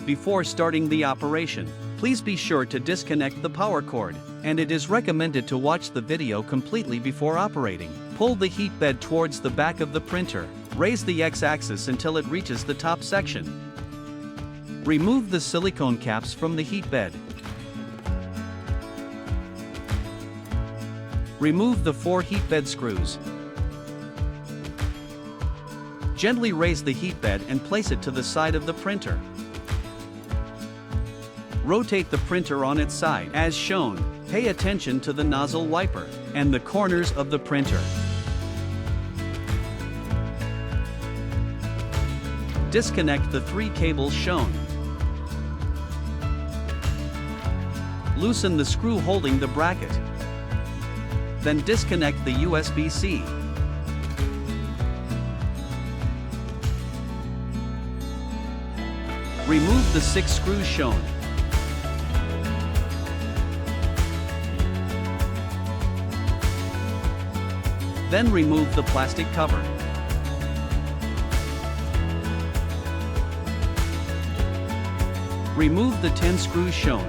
Before starting the operation, please be sure to disconnect the power cord, and it is recommended to watch the video completely before operating. Pull the heat bed towards the back of the printer. Raise the X-axis until it reaches the top section. Remove the silicone caps from the heat bed. Remove the 4 heat bed screws. Gently raise the heat bed and place it to the side of the printer. Rotate the printer on its side as shown. Pay attention to the nozzle wiper and the corners of the printer. Disconnect the 3 cables shown. Loosen the screw holding the bracket. Then disconnect the USB-C. Remove the 6 screws shown. Then remove the plastic cover. Remove the 10 screws shown.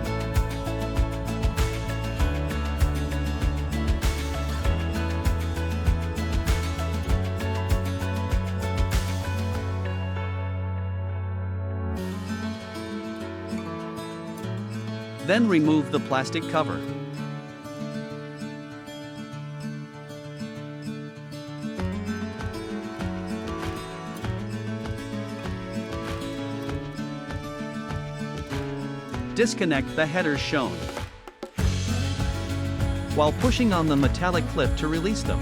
Then remove the plastic cover. Disconnect the headers shown, while pushing on the metallic clip to release them.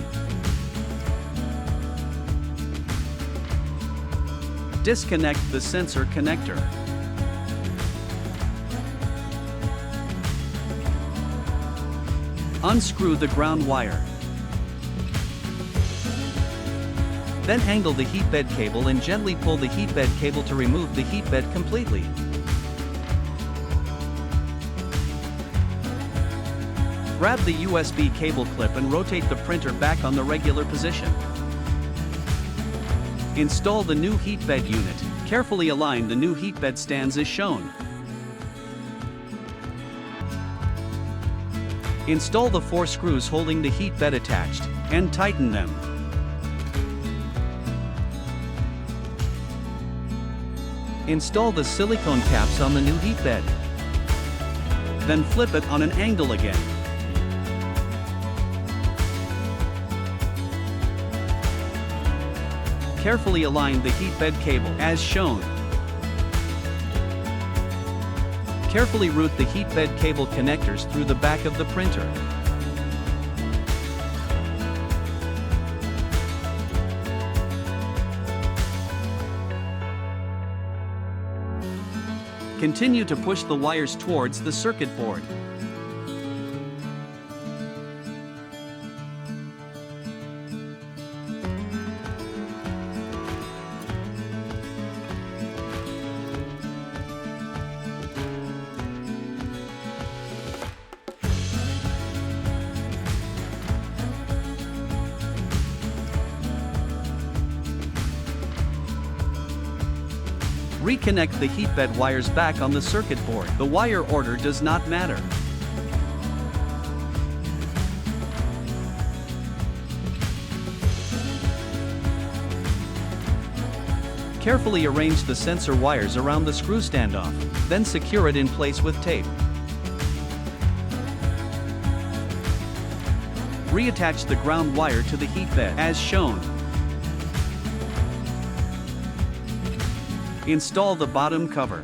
Disconnect the sensor connector. Unscrew the ground wire. Then angle the heatbed cable and gently pull the heatbed cable to remove the heatbed completely. Grab the USB cable clip and rotate the printer back on the regular position. Install the new heatbed unit. Carefully align the new heatbed stands as shown. Install the 4 screws holding the heatbed attached, and tighten them. Install the silicone caps on the new heatbed. Then flip it on an angle again. Carefully align the heatbed cable as shown. Carefully route the heatbed cable connectors through the back of the printer. Continue to push the wires towards the circuit board. Reconnect the heatbed wires back on the circuit board. The wire order does not matter. Carefully arrange the sensor wires around the screw standoff, then secure it in place with tape. Reattach the ground wire to the heatbed as shown. Install the bottom cover,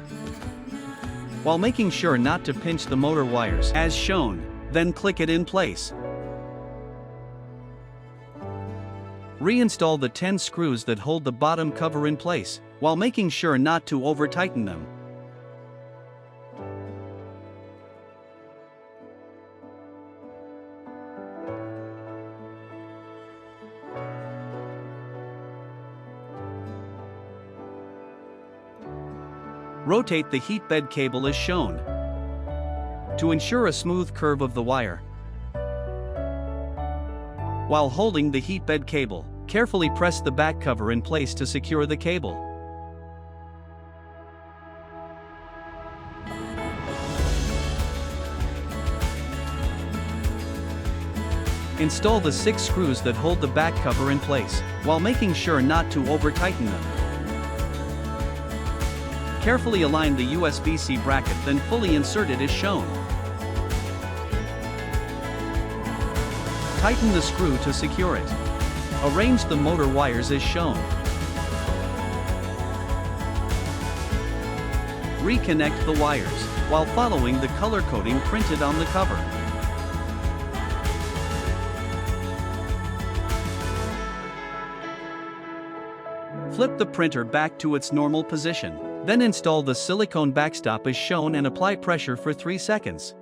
while making sure not to pinch the motor wires as shown, then click it in place. Reinstall the 10 screws that hold the bottom cover in place, while making sure not to over-tighten them. Rotate the heatbed cable as shown to ensure a smooth curve of the wire. While holding the heatbed cable, carefully press the back cover in place to secure the cable. Install the 6 screws that hold the back cover in place, while making sure not to over-tighten them. Carefully align the USB-C bracket, then fully insert it as shown. Tighten the screw to secure it. Arrange the motor wires as shown. Reconnect the wires, while following the color coding printed on the cover. Flip the printer back to its normal position. Then install the silicone backstop as shown and apply pressure for 3 seconds.